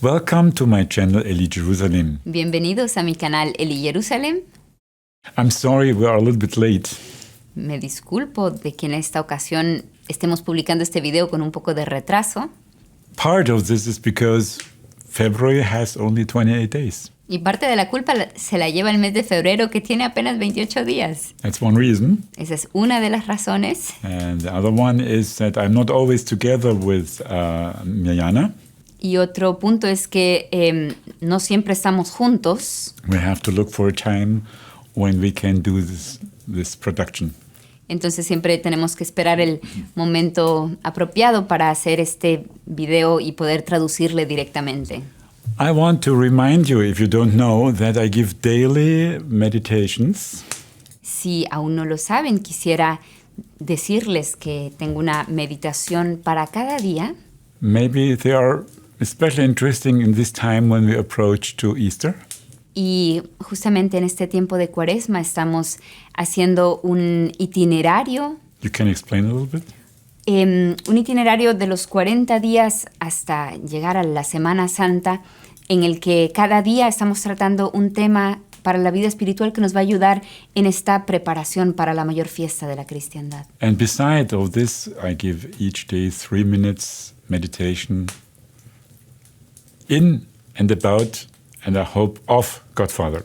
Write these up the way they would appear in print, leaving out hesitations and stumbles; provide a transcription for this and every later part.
Welcome to my channel Eli Jerusalem. Bienvenidos a mi canal Eli Jerusalem. I'm sorry we are a little bit late. Me disculpo de que en esta ocasión estemos publicando este video con un poco de retraso. Part of this is because February has only 28 days. Y parte de la culpa se la lleva el mes de febrero, que tiene apenas 28 días. That's one reason. Esa es una de las razones. And the other one is that I'm not always together with Mirjana. Y otro punto es que no siempre estamos juntos. We have to look for a time when we can do this production. Entonces siempre tenemos que esperar el momento apropiado para hacer este video y poder traducirle directamente. I want to remind you, if you don't know, that I give daily meditations. Si aún no lo saben, quisiera decirles que tengo una meditación para cada día. Maybe they are especially interesting in this time when we approach to Easter. Y justamente en este tiempo de Cuaresma estamos haciendo un itinerario. You can explain a little bit? Un itinerario de los 40 días hasta llegar a la Semana Santa, en el que cada día estamos tratando un tema para la vida espiritual que nos va a ayudar en esta preparación para la mayor fiesta de la cristiandad. And beside of this, I give each day 3 minutes meditation in and about, and I hope of Godfather.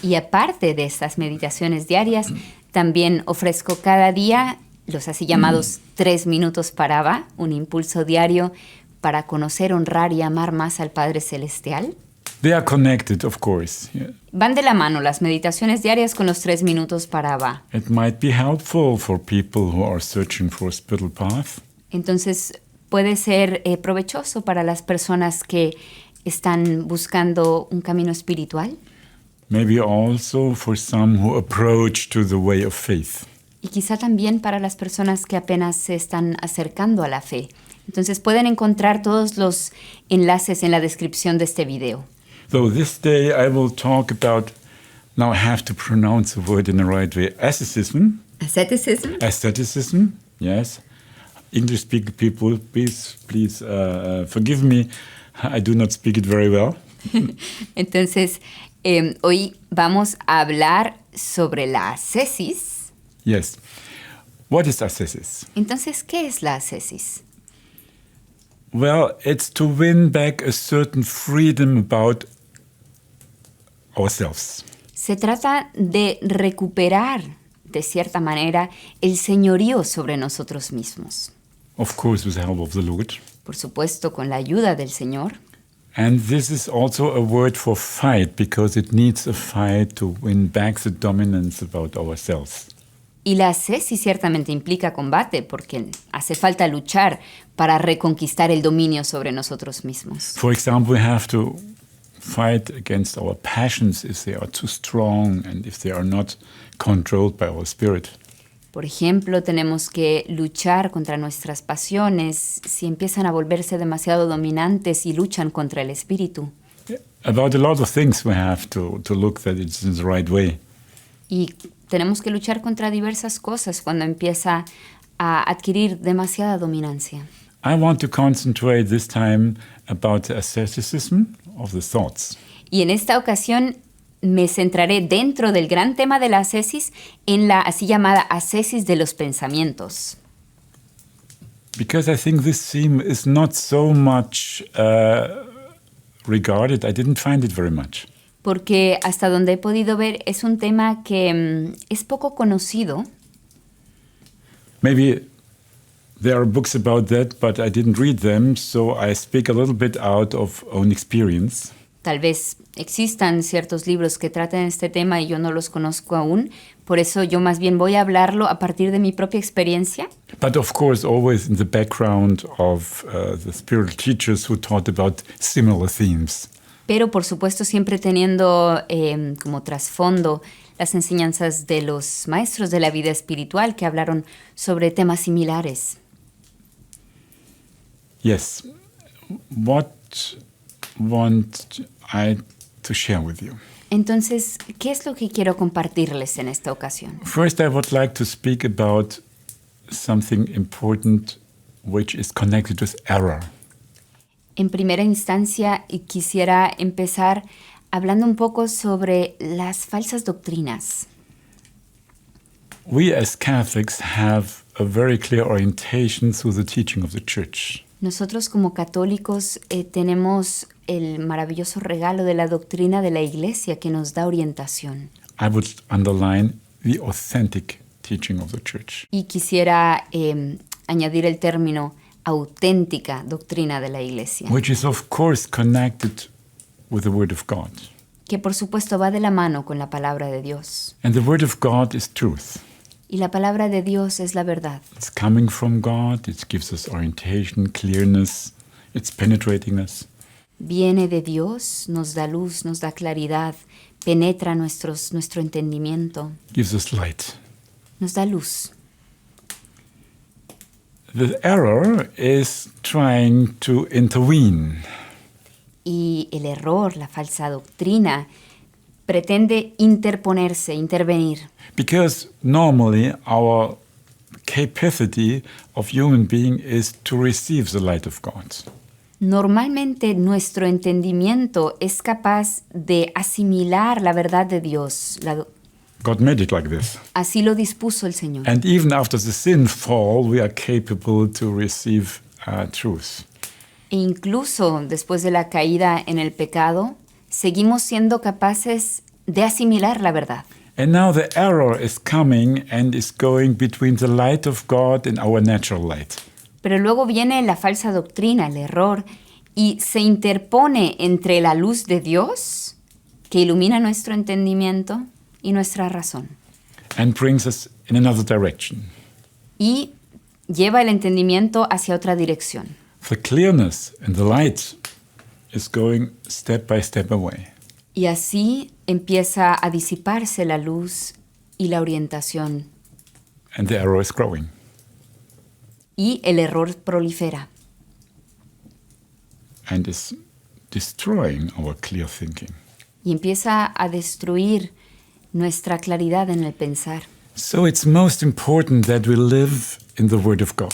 Y aparte de estas meditaciones diarias, también ofrezco cada día los así llamados 3 minutos para Abba, un impulso diario para conocer, honrar y amar más al Padre Celestial. They are connected, of course. Yeah. Van de la mano las meditaciones diarias con los 3 minutos para Abba. It might be helpful for people who are searching for a spiritual path. Entonces puede ser provechoso para las personas que están buscando un camino espiritual. Maybe also for some who approach to the way of faith. Y quizá también para las personas que apenas se están acercando a la fe. Entonces pueden encontrar todos los enlaces en la descripción de este video. So this day I will talk about, now I have to pronounce the word in the right way, asceticism. Asceticism. Asceticism, yes. English-speaking people, please forgive me. I do not speak it very well. Entonces, hoy vamos a hablar sobre la ascesis. Yes. What is ascesis? Entonces, ¿qué es la ascesis? Well, it's to win back a certain freedom about ourselves. Se trata de recuperar, de cierta manera, el señorío sobre nosotros mismos. Of course, with the help of the Lord. Por supuesto, con la ayuda del Señor. And this is also a word for fight, because it needs a fight to win back the dominance about ourselves. Y la ascesis ciertamente implica combate, porque hace falta luchar para reconquistar el dominio sobre nosotros mismos. For example, we have to fight against our passions if they are too strong and if they are not controlled by our spirit. Por ejemplo, tenemos que luchar contra nuestras pasiones si empiezan a volverse demasiado dominantes y luchan contra el espíritu. About a lot of things we have to look that it's in the right way. Y tenemos que luchar contra diversas cosas cuando empieza a adquirir demasiada dominancia. I want to concentrate this time about the asceticism of the thoughts. Y en esta ocasión me centraré dentro del gran tema de la ascesis en la así llamada ascesis de los pensamientos. Because I think this theme is not so much regarded. I didn't find it very much. Porque hasta donde he podido ver es un tema que es poco conocido. Maybe there are books about that, but I didn't read them, so I speak a little bit out of own experience. Tal vez existan ciertos libros que traten este tema y yo no los conozco aún. Por eso yo más bien voy a hablarlo a partir de mi propia experiencia. But of course, always in the background of the spiritual teachers who taught about similar themes. Pero por supuesto siempre teniendo como trasfondo las enseñanzas de los maestros de la vida espiritual que hablaron sobre temas similares. Yes. What want I to share with you? Entonces, ¿qué es lo que quiero compartirles en esta ocasión? First, I would like to speak about something important which is connected with error. En primera instancia, quisiera empezar hablando un poco sobre las falsas doctrinas. We as Catholics have a very clear orientation through the teaching of the Church. Nosotros como católicos tenemos el maravilloso regalo de la doctrina de la Iglesia que nos da orientación. I would underline the authentic teaching of the Church. Y quisiera añadir el término auténtica doctrina de la Iglesia, Which is of course connected with the Word of God. que por supuesto va de la mano con la palabra de Dios. And the Word of God is truth. Y la palabra de Dios es la verdad. It's coming from God, it gives us orientation, clearness, it's penetrating us. Viene de Dios, nos da luz, nos da claridad, penetra nuestro entendimiento, Gives us light. nos da luz. The error is trying to intervene. Y el error, la falsa doctrina, pretende interponerse, intervenir. Because normally our capacity of human being is to receive the light of God. Normalmente nuestro entendimiento es capaz de asimilar la verdad de Dios. God made it like this. Así lo dispuso el Señor. And even after the sin fall, we are capable to receive truth. E incluso después de la caída en el pecado, seguimos siendo capaces de asimilar la verdad. And now the error is coming and is going between the light of God and our natural light. Pero luego viene la falsa doctrina, el error, y se interpone entre la luz de Dios, que ilumina nuestro entendimiento, y nuestra razón. And brings us in another direction. Y lleva el entendimiento hacia otra dirección. The clearness and the light is going step by step away. Y así empieza a disiparse la luz y la orientación. And the error is growing. Y el error prolifera. And is destroying our clear thinking. Y empieza a destruir nuestra claridad en el pensar. So it's most important that we live in the Word of God.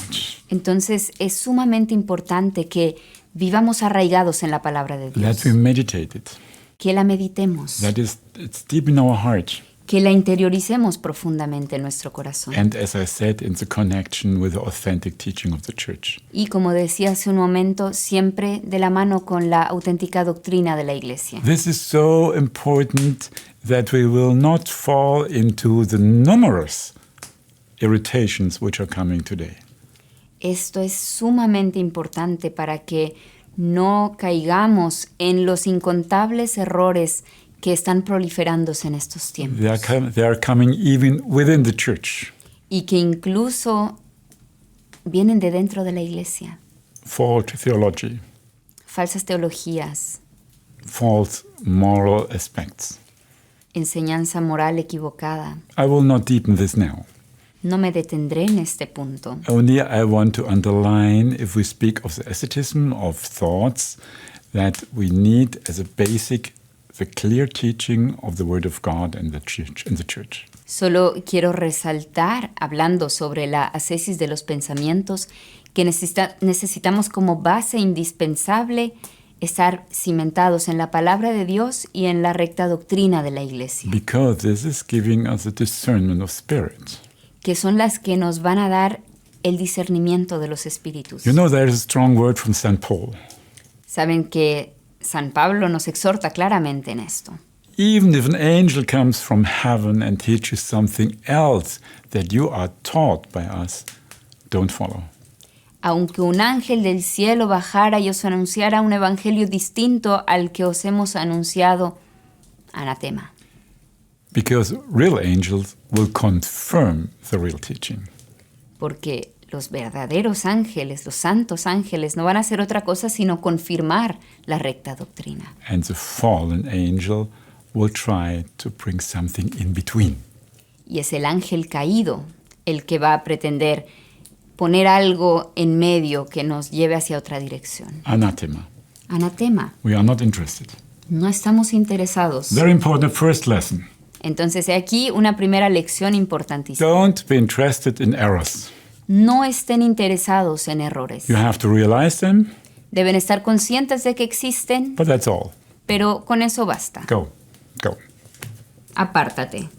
Entonces es sumamente importante que vivamos arraigados en la palabra de That Dios. we meditate it. Que la meditemos. That is, it's deep in our heart. Que la interioricemos profundamente en nuestro corazón. And as I said, in the connection with the authentic teaching of the Church. Y como decía hace un momento, siempre de la mano con la auténtica doctrina de la Iglesia. This is so important that we will not fall into the numerous irritations which are coming today. Esto es sumamente importante para que no caigamos en los incontables errores que están proliferándose en estos tiempos. They are coming even within the church. Y que incluso vienen de dentro de la Iglesia. False theology, Falsas teologías, false moral aspects. enseñanza moral equivocada. I will not deepen this now. No me detendré en este punto. Only I want to underline, if we speak of the asceticism of thoughts, that we need as a basic the clear teaching of the Word of God and the Church. Solo quiero resaltar, hablando sobre la ascesis de los pensamientos, que necesitamos como base indispensable estar cimentados en la palabra de Dios y en la recta doctrina de la Iglesia, Because this is giving us a discernment of spirit. que son las que nos van a dar el discernimiento de los espíritus. You know, there is a strong word from St. Paul. Saben que San Pablo nos exhorta claramente en esto. Even if an angel comes from heaven and teaches something else that you are taught by us, don't follow. Aunque un ángel del cielo bajara y os anunciara un evangelio distinto al que os hemos anunciado, anatema. Because real angels will confirm the real teaching. Porque los verdaderos ángeles, los santos ángeles, no van a hacer otra cosa sino confirmar la recta doctrina. And the fallen angel will try to bring something in between. Y es el ángel caído el que va a pretender poner algo en medio que nos lleve hacia otra dirección. Anathema. Anatema. We are not interested. No estamos interesados. Very important first lesson. Entonces, he aquí una primera lección importantísima. Don't be interested in errors. No estén interesados en errores. You have to realize them. Deben estar conscientes de que existen, but that's all. pero con eso basta. Go. Apártate.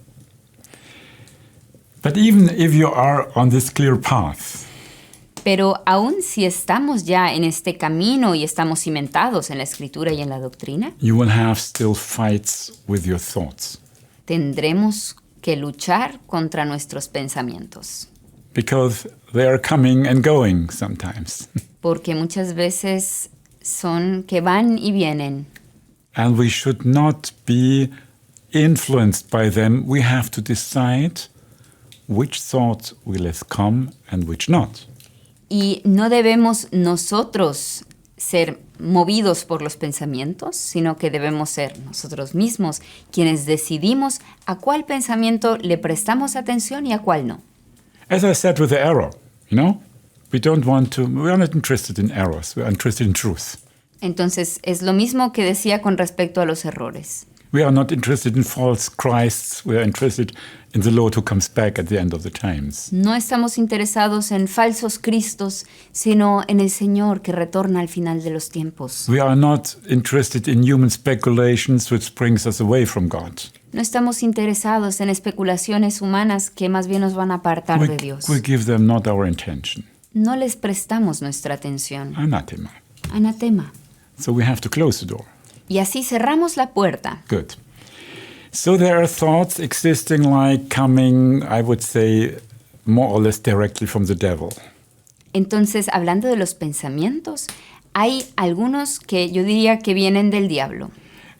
But even if you are on this clear path, Pero aun si estamos ya en este camino y estamos cimentados en la Escritura y en la doctrina, you will have still fights with your thoughts. tendremos que luchar contra nuestros pensamientos. Because they are coming and going sometimes. Porque muchas veces son que van y vienen. And we should not be influenced by them. We have to decide which thoughts we let come and which not. Y no debemos nosotros ser movidos por los pensamientos, sino que debemos ser nosotros mismos quienes decidimos a cuál pensamiento le prestamos atención y a cuál no. As I said with the arrow, we are not interested in errors, we are interested in truth. Entonces, es lo mismo que decía con respecto a los errores. We are not interested in false Christs, we are interested in the Lord who comes back at the end of the times. No estamos interesados en falsos cristos, sino en el Señor que retorna al final de los tiempos. We are not interested in human speculations which brings us away from God. No estamos interesados en especulaciones humanas que más bien nos van a apartar de Dios. We give them not our intention. No les prestamos nuestra atención. Anathema. Anatema. So we have to close the door. Y así cerramos la puerta. Good. So there are thoughts existing like coming, I would say, more or less directly from the devil. Entonces, hablando de los pensamientos, hay algunos que yo diría que vienen del diablo.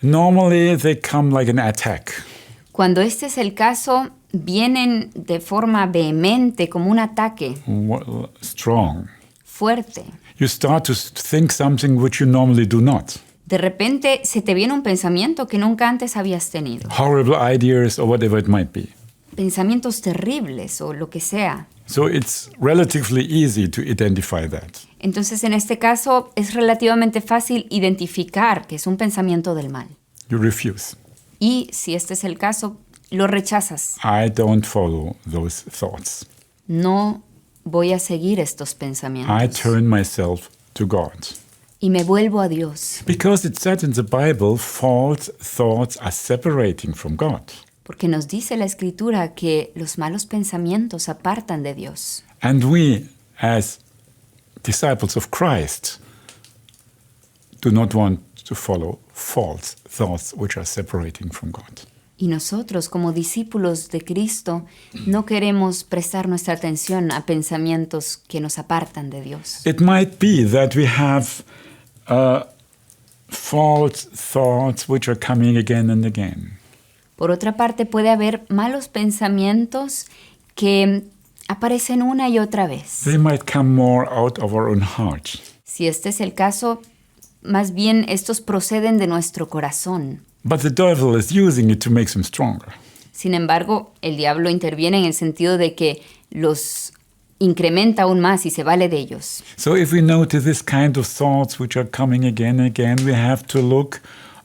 Normally they come like an attack. Cuando este es el caso, vienen de forma vehemente, como un ataque Strong. fuerte. You start to think something which you normally do not. De repente se te viene un pensamiento que nunca antes habías tenido. Horrible ideas or whatever it might be. Pensamientos terribles o lo que sea. So it's relatively easy to identify that. Entonces, en este caso, es relativamente fácil identificar que es un pensamiento del mal. You refuse. Y si este es el caso, lo rechazas. I don't follow those thoughts. No voy a seguir estos I pensamientos. turn myself to God. Y me vuelvo a Dios. Because it said in the Bible, false thoughts are separating from God. Porque nos dice la Escritura que los malos pensamientos apartan de Dios. And we, as disciples of Christ, do not want to follow false thoughts which are separating from God. Y nosotros, como discípulos de Cristo, no queremos prestar nuestra atención a pensamientos que nos apartan de Dios. It might be that we have false thoughts which are coming again and again. Por otra parte, puede haber malos pensamientos que aparecen una y otra vez. They might come more out of our own heart. Si este es el caso, más bien estos proceden de nuestro corazón. But the devil is using it to make them stronger. Sin embargo, el diablo interviene en el sentido de que los incrementa aún más y se vale de ellos. So if we notice this kind of thoughts which are coming again and again, we have to look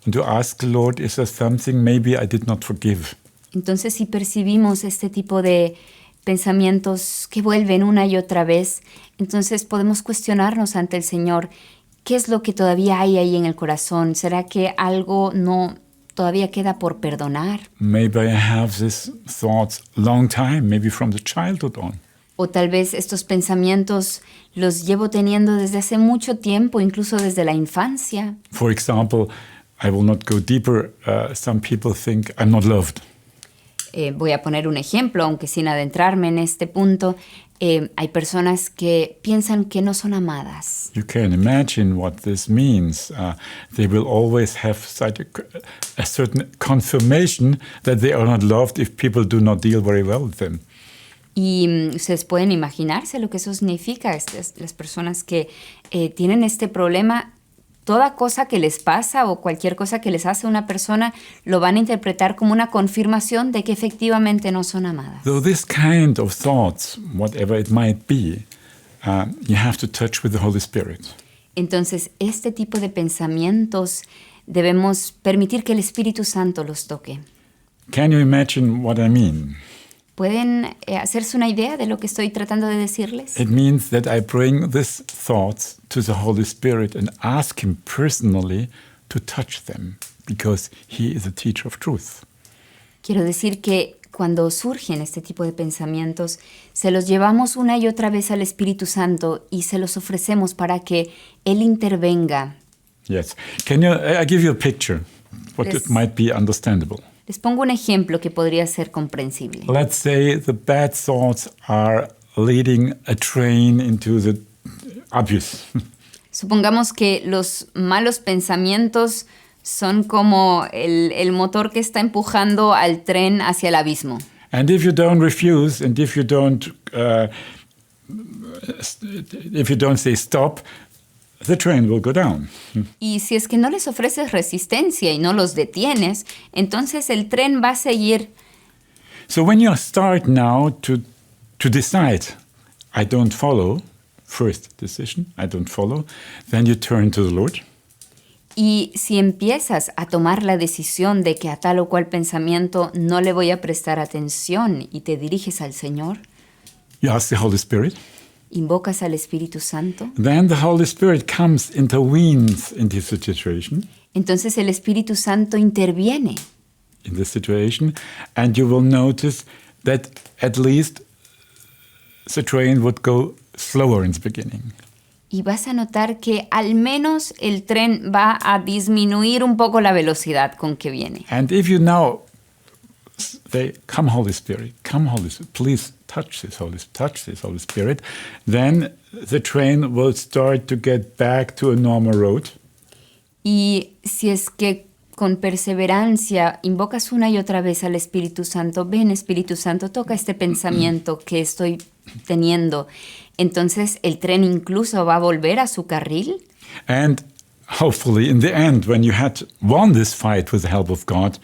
and to ask the Lord, is there something maybe I did not forgive? Entonces, si percibimos este tipo de pensamientos que vuelven una y otra vez, entonces podemos cuestionarnos ante el Señor, ¿qué es lo que todavía hay ahí en el corazón? ¿Será que algo no todavía queda por perdonar? Maybe I have these thoughts long time, maybe from the childhood on. O tal vez estos pensamientos los llevo teniendo desde hace mucho tiempo, incluso desde la infancia. For example, I will not go deeper. Some people think I'm not loved. Voy a poner un ejemplo, aunque sin adentrarme en este punto. Hay personas que piensan que no son amadas. You can imagine what this means. They will always have such a certain confirmation that they are not loved if people do not deal very well with them. Y ustedes pueden imaginarse lo que eso significa. Las personas que tienen este problema, toda cosa que les pasa o cualquier cosa que les hace una persona, lo van a interpretar como una confirmación de que efectivamente no son amadas. So this kind of thoughts, whatever it might be, you have to touch with the Holy Spirit. Entonces, este tipo de pensamientos debemos permitir que el Espíritu Santo los toque. Can you imagine what I mean? ¿Pueden hacerse una idea de lo que estoy tratando de decirles? It means that I bring these thoughts to the Holy Spirit and ask Him personally to touch them, because He is a teacher of truth. Quiero decir que cuando surgen este tipo de pensamientos, se los llevamos una y otra vez al Espíritu Santo y se los ofrecemos para que Él intervenga. Yes. I give you a picture, what Yes. it might be understandable. Les pongo un ejemplo que podría ser comprensible. Let's say the bad thoughts are leading a train into the abyss. Supongamos que los malos pensamientos son como el motor que está empujando al tren hacia el abismo. And if you don't refuse, and if you don't say stop, the train will go down. Y si es que no les ofreces resistencia y no los detienes, entonces el tren va a seguir. So when you start now to decide, I don't follow, first decision, I don't follow, then you turn to the Lord. Y si empiezas a tomar la decisión de que a tal o cual pensamiento no le voy a prestar atención y te diriges al Señor, You ask the Holy Spirit. invocas al Espíritu Santo, Then the Holy Spirit comes, intervenes in this situation, entonces el Espíritu Santo interviene. and you will notice that at least the train would go slower in the beginning. Y vas a notar que al menos el tren va a disminuir un poco la velocidad con que viene. And if you now say, come Holy Spirit, please touch this Holy Spirit, then the train will start to get back to a normal road. Y si es que con perseverancia invocas una y otra vez al Espíritu Santo, ven Espíritu Santo, toca este pensamiento que estoy teniendo, entonces el tren incluso va a volver a su carril. And hopefully in the end, when you had won this fight with the help of God,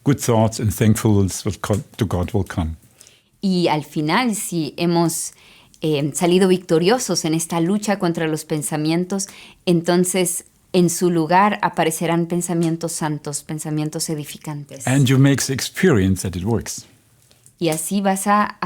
good thoughts and thankfulness to God will come. Y al final, si hemos salido victoriosos en esta lucha contra los pensamientos, entonces en su lugar aparecerán pensamientos santos, pensamientos edificantes. And you make the experience that it works. Y así vas a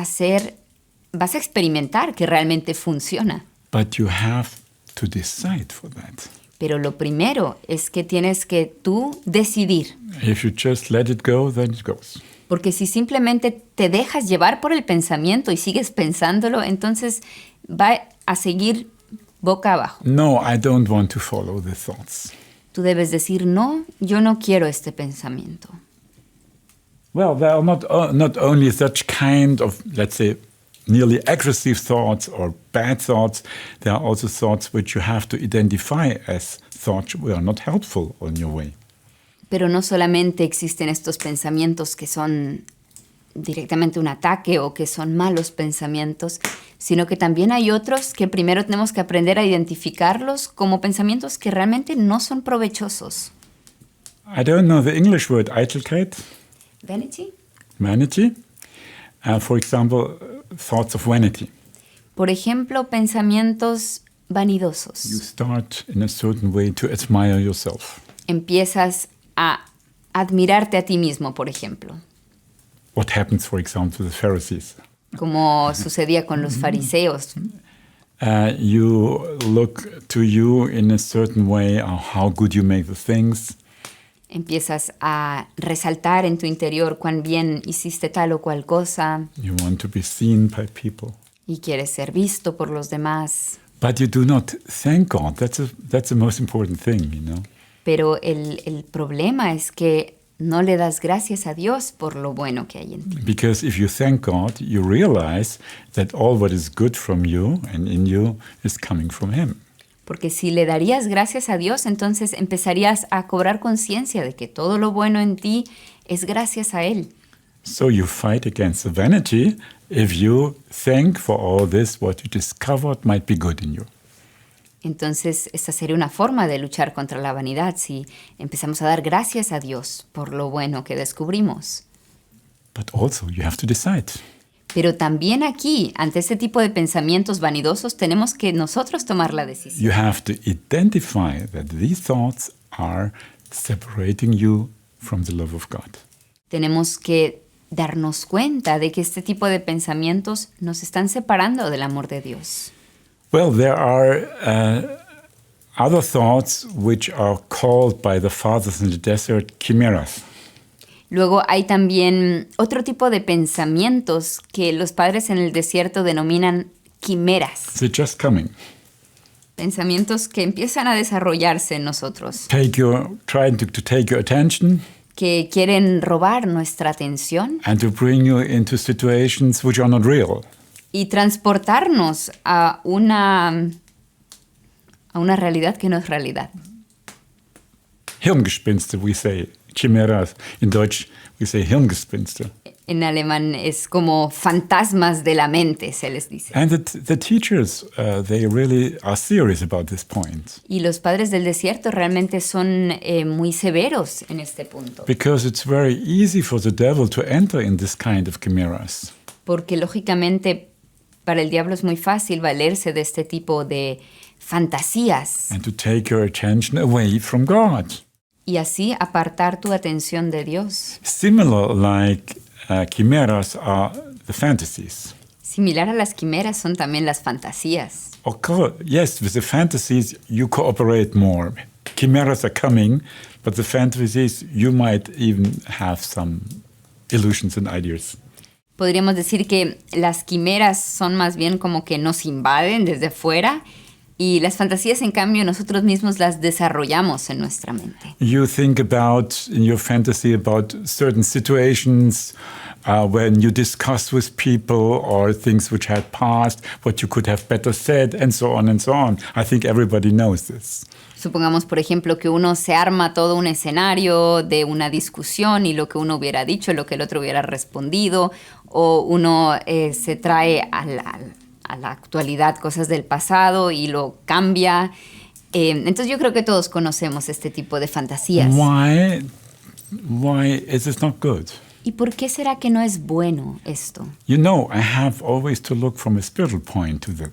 experimentar que realmente funciona. But you have to decide for that. Pero lo primero es que tienes que tú decidir. If you just let it go, then it goes. Porque si simplemente te dejas llevar por el pensamiento y sigues pensándolo, entonces va a seguir boca abajo. No, I don't want to follow the thoughts. Tú debes decir, no, yo no quiero este pensamiento. Well, there are not only such kind of, let's say, nearly aggressive thoughts or bad thoughts, there are also thoughts which you have to identify as thoughts which are not helpful on your way. Pero no solamente existen estos pensamientos que son directamente un ataque o que son malos pensamientos, sino que también hay otros que primero tenemos que aprender a identificarlos como pensamientos que realmente no son provechosos. I don't know the English word Eitelkeit, Vanity. vanity. For example, thoughts of vanity. Por ejemplo, pensamientos vanidosos. You start in a certain way to admire yourself. Empiezas a admirarte a ti mismo, por ejemplo, What happens, for example, to the Pharisees? como sucedía con los fariseos. You look to you in a certain way, how good you make the things. Empiezas a resaltar en tu interior cuán bien hiciste tal o cual cosa You want to be seen by people. y quieres ser visto por los demás. But you do not thank God. That's the most important thing, you know. Pero el problema es que no le das gracias a Dios por lo bueno que hay en ti. Because if you thank God, you realize that all what is good from you and in you is coming from Him. Porque si le darías gracias a Dios, entonces empezarías a cobrar conciencia de que todo lo bueno en ti es gracias a Él. So you fight against the vanity if you thank for all this what you discovered might be good in you. Entonces, esta sería una forma de luchar contra la vanidad si empezamos a dar gracias a Dios por lo bueno que descubrimos. But also you have to decide. Pero también aquí, ante este tipo de pensamientos vanidosos, tenemos que nosotros tomar la decisión. You have to identify that these thoughts are separating you from the love of God. Tenemos que darnos cuenta de que este tipo de pensamientos nos están separando del amor de Dios. Well, there are other thoughts which are called by the fathers in the desert chimeras. Luego hay también otro tipo de pensamientos que los padres en el desierto denominan quimeras. They're just coming. Pensamientos que empiezan a desarrollarse en nosotros, Trying to take your attention que quieren robar nuestra atención and to bring you into situations which are not real. y transportarnos a una realidad que no es realidad. Hirngespinste, we say. Chimeras. In Deutsch, we say Hirngespinste. En alemán es como fantasmas de la mente, se les dice. And the teachers, they really are serious about this point. Y los padres del desierto realmente son muy severos en este punto. Because it's very easy for the devil to enter in this kind of chimeras. Porque lógicamente para el diablo es muy fácil valerse de este tipo de fantasías And to take your attention away from God. y así apartar tu atención de Dios. Similar like chimeras are the fantasies. Similar a las quimeras son también las fantasías. Of course, yes, with the fantasies you cooperate more. Chimeras are coming, but the fantasies you might even have some illusions and ideas. Podríamos decir que las quimeras son más bien como que nos invaden desde fuera y las fantasías, en cambio, nosotros mismos las desarrollamos en nuestra mente. You think about, in your fantasy, about certain situations when you discuss with people or things which had passed, what you could have better said, and so on and so on. I think everybody knows this. Supongamos, por ejemplo, que uno se arma todo un escenario de una discusión y lo que uno hubiera dicho, lo que el otro hubiera respondido, o uno se trae a la actualidad cosas del pasado y lo cambia. Entonces yo creo que todos conocemos este tipo de fantasías. Why is this not good? ¿Y por qué será que no es bueno esto? You know, I have always to look from a spiritual point to that.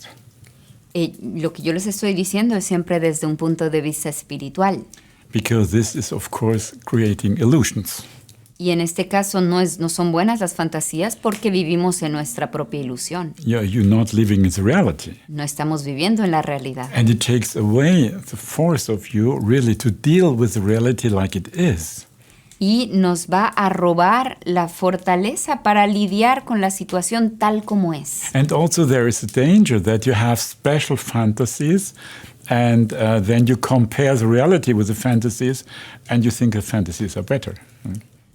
Lo que yo les estoy diciendo es siempre desde un punto de vista espiritual. Because this is, of course, creating illusions. Y en este caso no son buenas las fantasías porque vivimos en nuestra propia ilusión. You're not living in the reality. No estamos viviendo en la realidad. And it takes away the force of you really to deal with the reality like it is. Y nos va a robar la fortaleza para lidiar con la situación tal como es. And also there is a danger that you have special fantasies and then you compare the reality with the fantasies and you think the fantasies are better.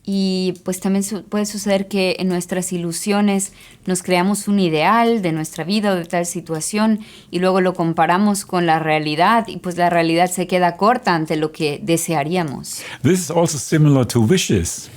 Y pues también puede suceder que en nuestras ilusiones nos creamos un ideal de nuestra vida o de tal situación y luego lo comparamos con la realidad y pues la realidad se queda corta ante lo que desearíamos. This is also similar to wishes.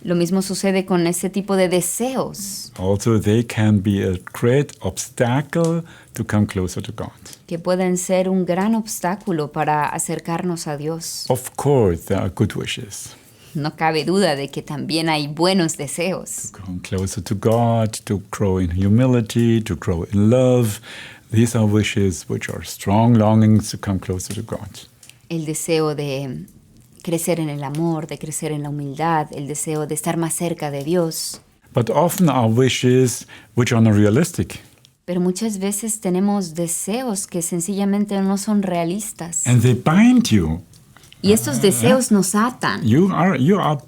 Lo mismo sucede con ese tipo de deseos, Also, they can be a great obstacle to come closer to God. que pueden ser un gran obstáculo para acercarnos a Dios. Of course, there are good wishes. No cabe duda de que también hay buenos deseos. Come closer to God, to grow in humility, to grow in love. These are wishes which are strong longings to come closer to God. El deseo de crecer en el amor, de crecer en la humildad, el deseo de estar más cerca de Dios. But often are wishes which are not realistic. Pero muchas veces tenemos deseos que sencillamente no son realistas. And they bind you. Y estos deseos nos atan. You are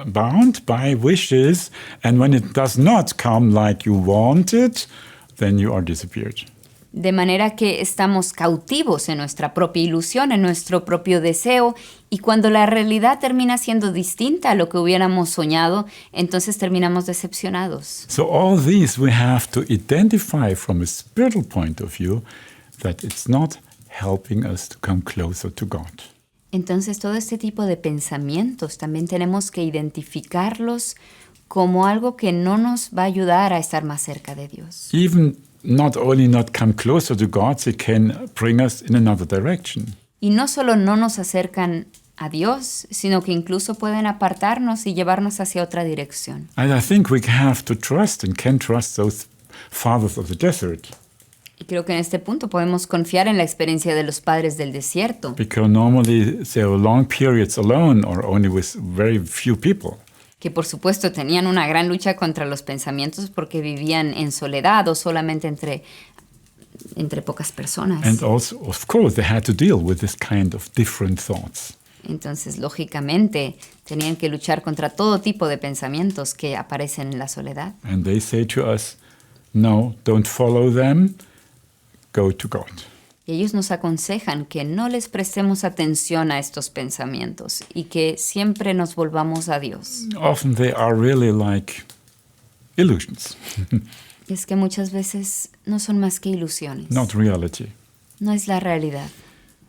bound by wishes, and when it does not come like you wanted, then you are disappeared. De manera que estamos cautivos en nuestra propia ilusión, en nuestro propio deseo, y cuando la realidad termina siendo distinta a lo que hubiéramos soñado, entonces terminamos decepcionados. So all these we have to identify from a spiritual point of view that it's not helping us to come closer to God. Entonces todo este tipo de pensamientos también tenemos que identificarlos como algo que no nos va a ayudar a estar más cerca de Dios. Even not only not come closer to God, they can bring us in another direction. Y no solo no nos acercan a Dios, sino que incluso pueden apartarnos y llevarnos hacia otra dirección. And I think we have to trust and can trust those fathers of the desert. Y creo que en este punto podemos confiar en la experiencia de los padres del desierto, Because normally they are long periods alone or only with very few people. que por supuesto tenían una gran lucha contra los pensamientos porque vivían en soledad o solamente entre pocas personas. And also, of course, they had to deal with this kind of different thoughts. Entonces, lógicamente, tenían que luchar contra todo tipo de pensamientos que aparecen en la soledad. And they say to us, no, don't follow them, go to God. Y ellos nos aconsejan que no les prestemos atención a estos pensamientos y que siempre nos volvamos a Dios. Often they are really like illusions, Y es que muchas veces no son más que ilusiones. not reality. No es la realidad.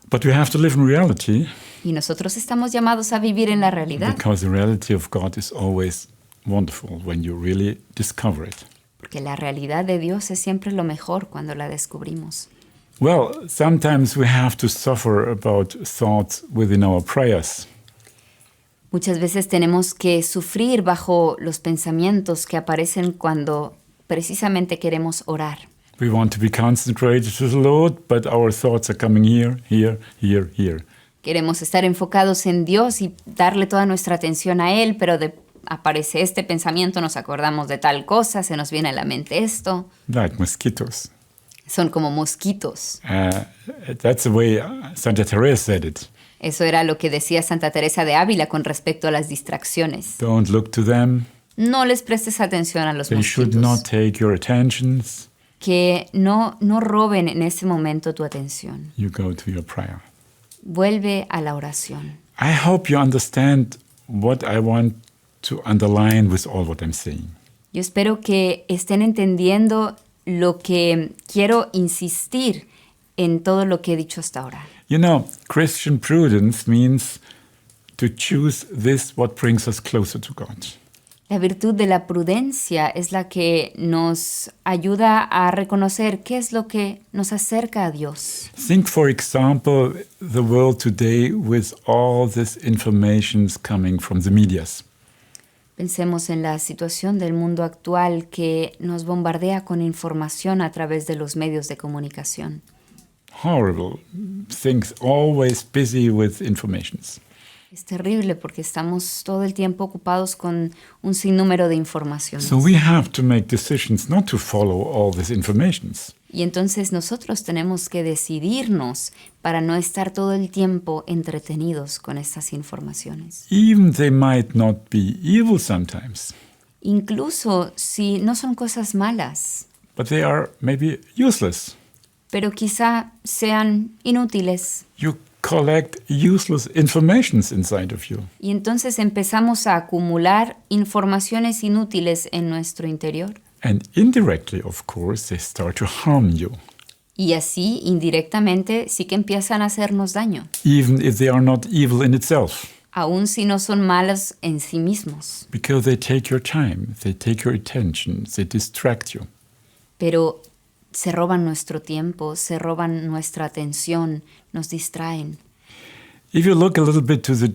But we have to live in reality Y nosotros estamos llamados a vivir en la realidad, because the reality of God is always wonderful when you really discover it. porque la realidad de Dios es siempre lo mejor cuando la descubrimos. Well, sometimes we have to suffer about thoughts within our prayers. Muchas veces tenemos que sufrir bajo los pensamientos que aparecen cuando precisamente queremos orar. We want to be consecrated to the Lord, but our thoughts are coming here, here, here, here. Queremos estar enfocados en Dios y darle toda nuestra atención a Él, pero aparece este pensamiento, nos acordamos de tal cosa, se nos viene a la mente esto. Like mosquitoes. Son como mosquitos. That's the way Santa Teresa said it. Eso era lo que decía Santa Teresa de Ávila con respecto a las distracciones. Don't look to them. No les prestes atención a los They should mosquitos. not take your attentions. Que no roben en ese momento tu atención. You go to your prayer. Vuelve a la oración. I hope you understand what I want to underline with all what I'm saying. Yo espero que estén entendiendo lo que quiero insistir en todo lo que he dicho hasta ahora. You know, Christian prudence means to choose this what brings us closer to God. La virtud de la prudencia es la que nos ayuda a reconocer qué es lo que nos acerca a Dios. Think, for example, the world today with all this informations coming from the medias. Pensemos en la situación del mundo actual que nos bombardea con información a través de los medios de comunicación. Horrible things, always busy with informations. Es terrible porque estamos todo el tiempo ocupados con un sinnúmero de informaciones. So we have to make decisions not to follow all these informations. Y entonces nosotros tenemos que decidirnos para no estar todo el tiempo entretenidos con estas informaciones. Even they might not be evil sometimes, Incluso si no son cosas malas, but they are maybe useless. pero quizá sean inútiles. You collect useless informations inside of you. Y entonces empezamos a acumular informaciones inútiles en nuestro interior. And indirectly, of course, they start to harm you, Y así, indirectamente, sí que empiezan a hacernos daño, even if they are not evil in itself, aun si no son malos en sí mismos. because they take your time, they take your attention, they distract you. Pero se roban nuestro tiempo, se roban nuestra atención, nos distraen. If you look a little bit to the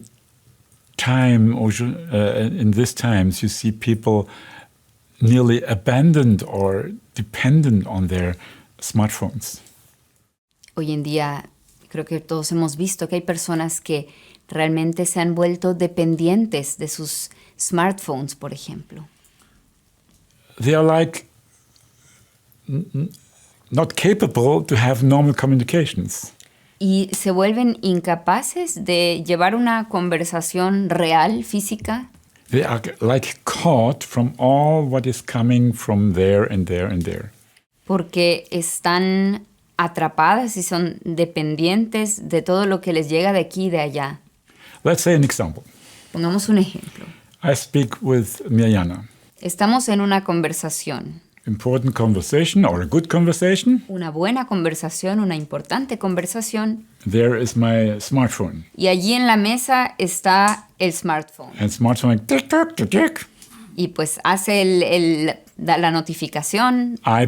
time, or in these times, you see people nearly abandoned or dependent on their smartphones. Hoy en día creo que todos hemos visto que hay personas que realmente se han vuelto dependientes de sus smartphones, por ejemplo. They are like not capable to have normal communications. Y se vuelven incapaces de llevar una conversación real, física. They are like caught from all what is coming from there and there and there. Porque están atrapadas y son dependientes de todo lo que les llega de aquí y de allá. Let's say an example. Pongamos un ejemplo. I speak with Mirjana. Estamos en una conversación, Important conversation or a good conversation. una buena conversación, una importante conversación, There is my smartphone. y allí en la mesa está el smartphone. And smartphone like tick, tick, tick, tick. Y pues hace la notificación, I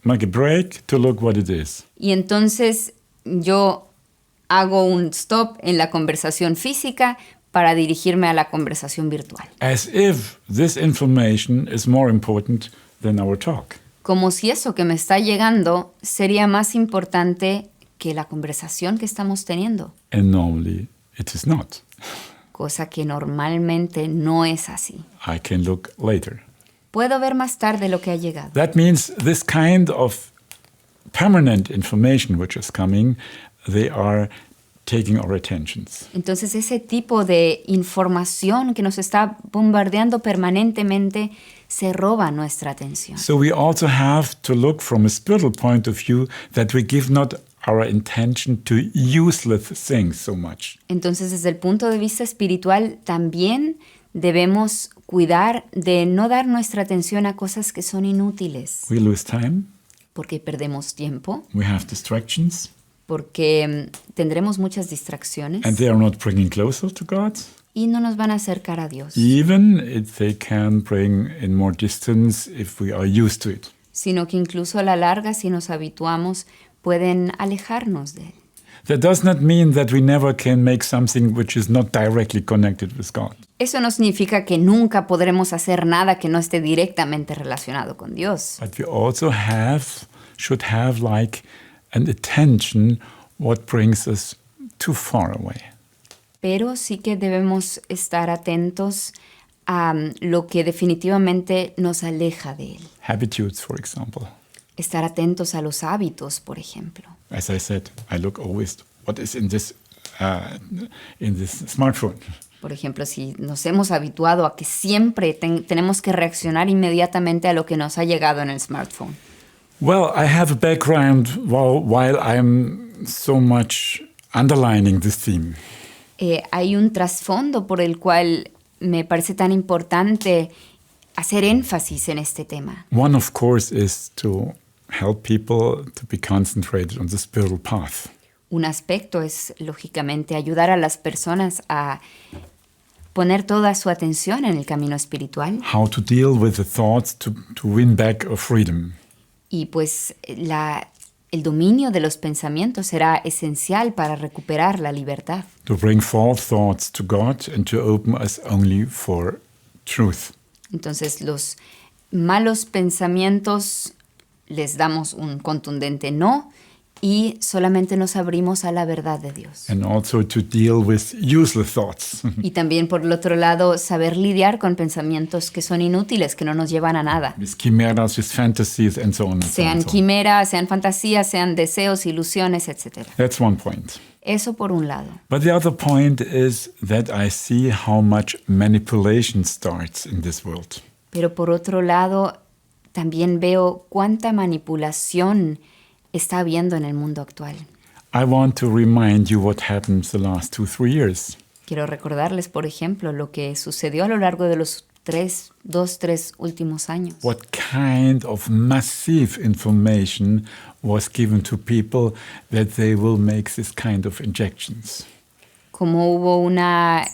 make a break to look what it is. y entonces yo hago un stop en la conversación física para dirigirme a la conversación virtual. As if this information is more important than our talk. Como si eso que me está llegando sería más importante que la conversación que estamos teniendo. And normally it is not. cosa que normalmente no es así. I can look later. Puedo ver más tarde lo que ha llegado. That means this kind of permanent information which is coming, they are taking our attentions. Entonces ese tipo de información que nos está bombardeando permanentemente se roba nuestra atención. So we also have to look from a spiritual point of view that we give not our intention to useless things so much. Entonces desde el punto de vista espiritual también debemos cuidar de no dar nuestra atención a cosas que son inútiles, We lose time, porque perdemos tiempo, we have distractions, porque tendremos muchas distracciones and they are not bringing closer to God. y no nos van a acercar a Dios, Even if they can bring in more distance if we are used to it. sino que incluso a la larga, si nos habituamos, pueden alejarnos de Él. That does not mean that we never can make something which is not directly connected with God. Eso no significa que nunca podremos hacer nada que no esté directamente relacionado con Dios. But we also should have like an attention what brings us too far away. Pero sí que debemos estar atentos a lo que definitivamente nos aleja de Él. Habitudes, for example. Estar atentos a los hábitos, por ejemplo. As I said, I look always what is in this smartphone. Por ejemplo, si nos hemos habituado a que siempre tenemos que reaccionar inmediatamente a lo que nos ha llegado en el smartphone. Well, I have a background while I'm so much underlining this theme. Hay un trasfondo por el cual me parece tan importante hacer énfasis en este tema. One, of course, is to help people to be concentrated on the spiritual path. Un aspecto es, lógicamente, ayudar a las personas a poner toda su atención en el camino espiritual. How to deal with the thoughts to win back a freedom. Y pues el dominio de los pensamientos será esencial para recuperar la libertad. To bring forth thoughts to God and to open us only for truth. Entonces, los malos pensamientos les damos un contundente no y solamente nos abrimos a la verdad de Dios. And also to deal with useless thoughts. Y también, por el otro lado, saber lidiar con pensamientos que son inútiles, que no nos llevan a nada. With chimeras, with fantasies, and so on. Sean quimeras, sean fantasías, sean deseos, ilusiones, etc. That's one point. Eso por un lado. But the other point is that I see how much manipulation starts in this world. Pero por otro lado, también veo cuánta manipulación está habiendo en el mundo actual. I want to remind you what happened the last 2-3 years. Quiero recordarles, por ejemplo, lo que sucedió a lo largo de los 3 últimos años. What kind of massive information was given to people that they will make this kind of injections. Como hubo una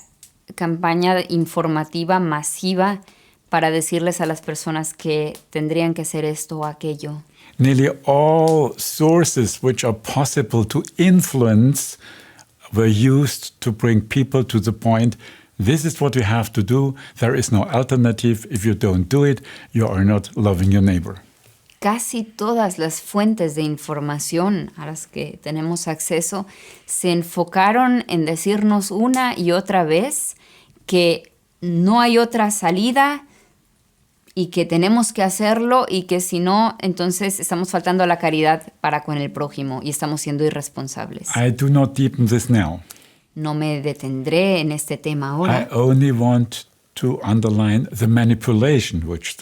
campaña informativa masiva para decirles a las personas que tendrían que hacer esto o aquello. Nearly all sources which are possible to influence were used to bring people to the point, this is what you have to do, there is no alternative, if you don't do it, you are not loving your neighbor. Casi todas las fuentes de información a las que tenemos acceso se enfocaron en decirnos una y otra vez que no hay otra salida y que tenemos que hacerlo y que si no, entonces estamos faltando a la caridad para con el prójimo y estamos siendo irresponsables. I do not deepen this now. No me detendré en este tema ahora. I only want to underline the manipulation which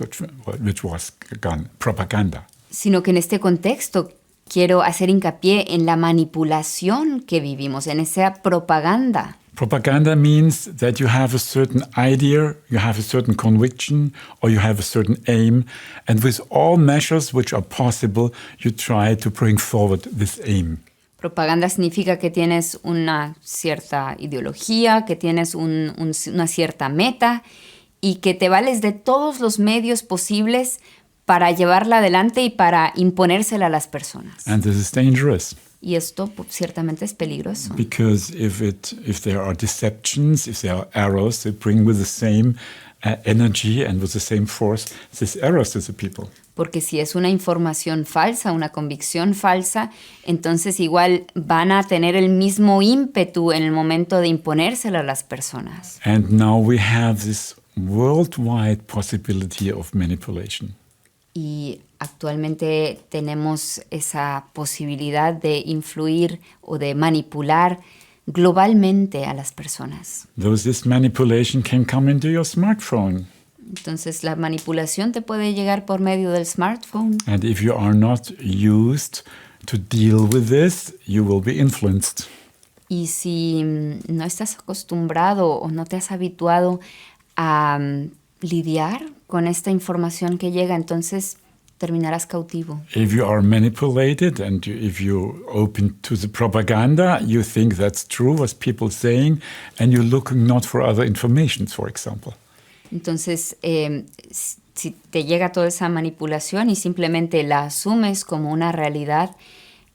was done, propaganda. Sino que en este contexto quiero hacer hincapié en la manipulación que vivimos, en esa propaganda. Propaganda means that you have a certain idea, you have a certain conviction, or you have a certain aim, and with all measures which are possible, you try to bring forward this aim. Propaganda significa que tienes una cierta ideología, que tienes una cierta meta y que te vales de todos los medios posibles para llevarla adelante y para imponérsela a las personas. And this is dangerous. Y esto ciertamente es peligroso. Because if there are deceptions, if there are errors, they bring with the same energy and with the same force these errors to the people. Porque si es una información falsa, una convicción falsa, entonces igual van a tener el mismo ímpetu en el momento de imponérselo a las personas. And now we have this worldwide possibility of manipulation. Y actualmente tenemos esa posibilidad de influir o de manipular globalmente a las personas. Though this manipulation can come into your smartphone. Entonces la manipulación te puede llegar por medio del smartphone. And if you are not used to deal with this, you will be influenced. Y si no estás acostumbrado o no te has habituado a lidiar con esta información que llega, entonces terminarás cautivo. If you are manipulated and if you open to the propaganda, you think that's true, what people are saying, and you're looking not for other information, for example. Entonces, si te llega toda esa manipulación y simplemente la asumes como una realidad,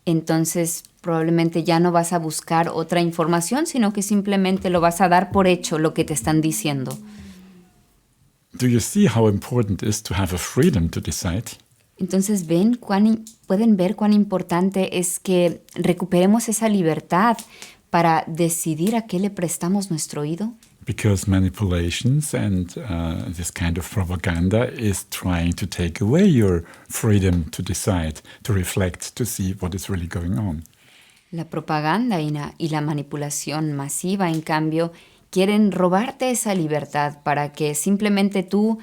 entonces probablemente ya no vas a buscar otra información, sino que simplemente lo vas a dar por hecho lo que te están diciendo. Do you see how important it is to have a freedom to decide? Entonces, pueden ver cuán importante es que recuperemos esa libertad para decidir a qué le prestamos nuestro oído. Because manipulations and this kind of propaganda is trying to take away your freedom to decide, to reflect, to see what is really going on. La propaganda y la manipulación masiva, en cambio, quieren robarte esa libertad para que simplemente tú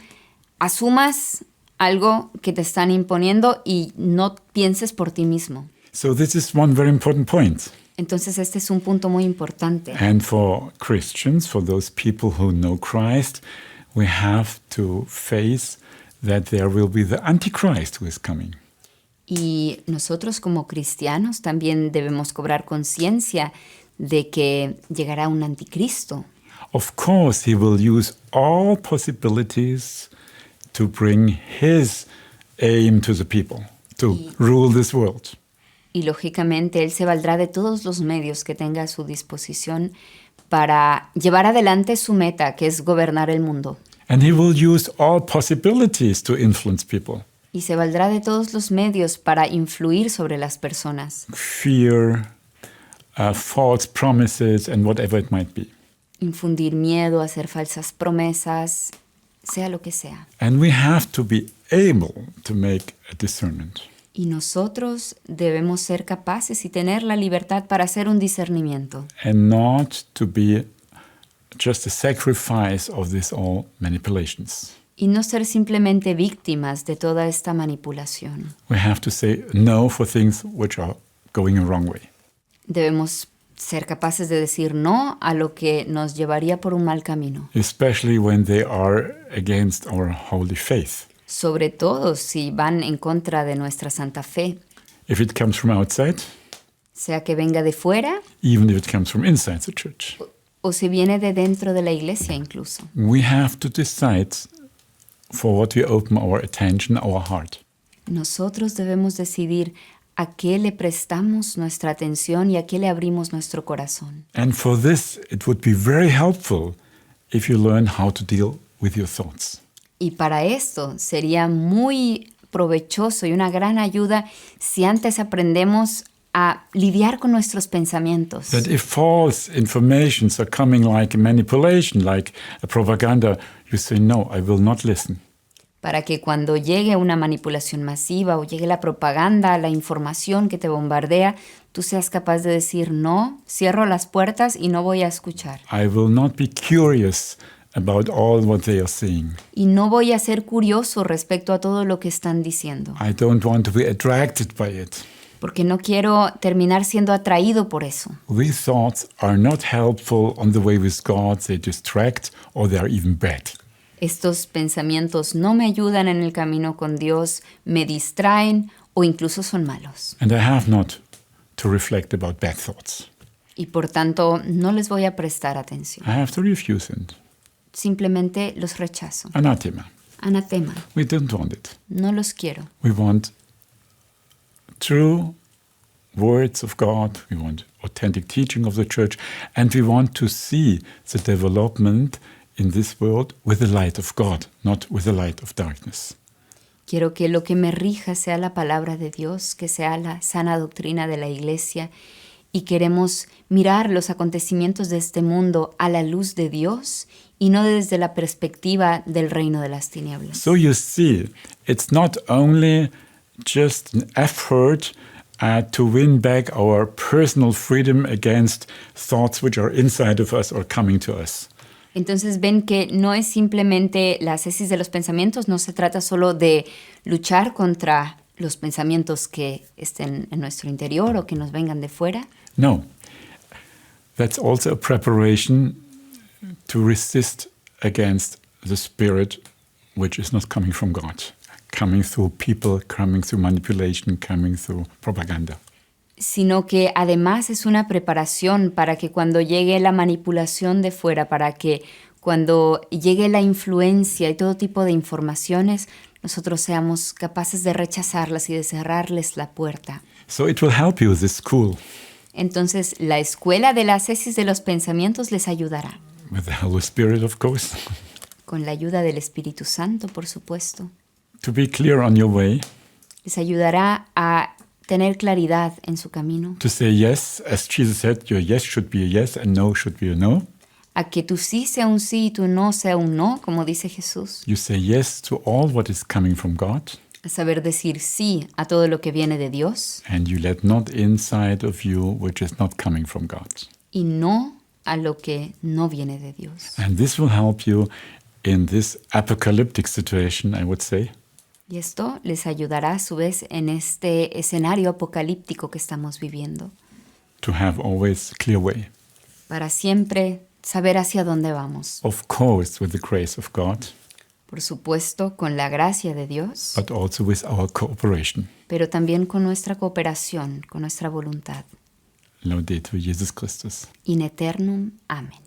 asumas algo que te están imponiendo y no pienses por ti mismo. So this is one very important point. Entonces este es un punto muy importante. And for Christians, for those people who know Christ, we have to face that there will be the Antichrist who is coming. Y nosotros como cristianos también debemos cobrar conciencia de que llegará un anticristo. Of course, he will use all possibilities to bring his aim to the people, to rule this world. Y lógicamente él se valdrá de todos los medios que tenga a su disposición para llevar adelante su meta, que es gobernar el mundo. And he will use all possibilities to influence people. Y se valdrá de todos los medios para influir sobre las personas. Fear, false promises, and whatever it might be. Infundir miedo, hacer falsas promesas, sea lo que sea. And we have to be able to make a discernment. Y nosotros debemos ser capaces y tener la libertad para hacer un discernimiento. And not to be just a sacrifice of these all manipulations. Y no ser simplemente víctimas de toda esta manipulación. We have to say no for things which are going a wrong way. Debemos ser capaces de decir no a lo que nos llevaría por un mal camino. Especially when they are against our holy faith. Sobre todo si van en contra de nuestra santa fe. If it comes from outside, Sea que venga de fuera even if it comes from inside the church. o si viene de dentro de la iglesia incluso. We have to decide for what we open our attention, our heart. Nosotros debemos decidir a qué le prestamos nuestra atención y a qué le abrimos nuestro corazón. And for this, it would be very helpful if you learn how to deal with your thoughts. Y para esto sería muy provechoso y una gran ayuda si antes aprendemos a lidiar con nuestros pensamientos. That if false informations are coming like a manipulation, like a propaganda, you say, no, I will not listen. Para que cuando llegue una manipulación masiva o llegue la propaganda, la información que te bombardea, tú seas capaz de decir no, cierro las puertas y no voy a escuchar. I will not be curious about all what they are saying. Y no voy a ser curioso respecto a todo lo que están diciendo. I don't want to be attracted by it. Porque no quiero terminar siendo atraído por eso. These thoughts are not helpful on the way with God. They distract or they are even bad. Estos pensamientos no me ayudan en el camino con Dios, me distraen o incluso son malos. And I have not to reflect about bad thoughts. Y por tanto no les voy a prestar atención. I have to refuse them. Simplemente los rechazo. Anathema. Anatema. We don't want it. No los quiero. We want true words of God. We want authentic teaching of the church. And we want to see the development in this world with the light of God, not with the light of darkness. Quiero que lo que me rija sea la palabra de Dios, que sea la sana doctrina de la Iglesia, y queremos mirar los acontecimientos de este mundo a la luz de Dios y no desde la perspectiva del reino de las tinieblas. So you see, it's not only just an effort to win back our personal freedom against thoughts which are inside of us or coming to us. Entonces ven que no es simplemente la ascesis de los pensamientos, no se trata solo de luchar contra los pensamientos que estén en nuestro interior o que nos vengan de fuera. No, that's also a preparation to resist against the spirit which is not coming from God, coming through people, coming through manipulation, coming through propaganda. Sino que además es una preparación para que cuando llegue la manipulación de fuera, para que cuando llegue la influencia y todo tipo de informaciones, nosotros seamos capaces de rechazarlas y de cerrarles la puerta. So it will help you, this school, Entonces, la escuela de la ascesis de los pensamientos les ayudará, with the Holy Spirit, of course, con la ayuda del Espíritu Santo, por supuesto. to be clear on your way, Les ayudará a tener claridad en su camino, to say yes, as Jesus said, your yes should be a yes and no should be a no. a que tu sí sea un sí y tu no sea un no, como dice Jesús. You say yes to all what is coming from God, A saber decir sí a todo lo que viene de Dios and you let not inside of you which is not coming from God. y no a lo que no viene de Dios. And this will help you in this apocalyptic situation, I would say, Y esto les ayudará a su vez en este escenario apocalíptico que estamos viviendo, to have always a clear way. para siempre saber hacia dónde vamos. Of course, with the grace of God, Por supuesto, con la gracia de Dios, but also with our cooperation. pero también con nuestra cooperación, con nuestra voluntad. Laudetur Jesus Christus. In eternum. Amén.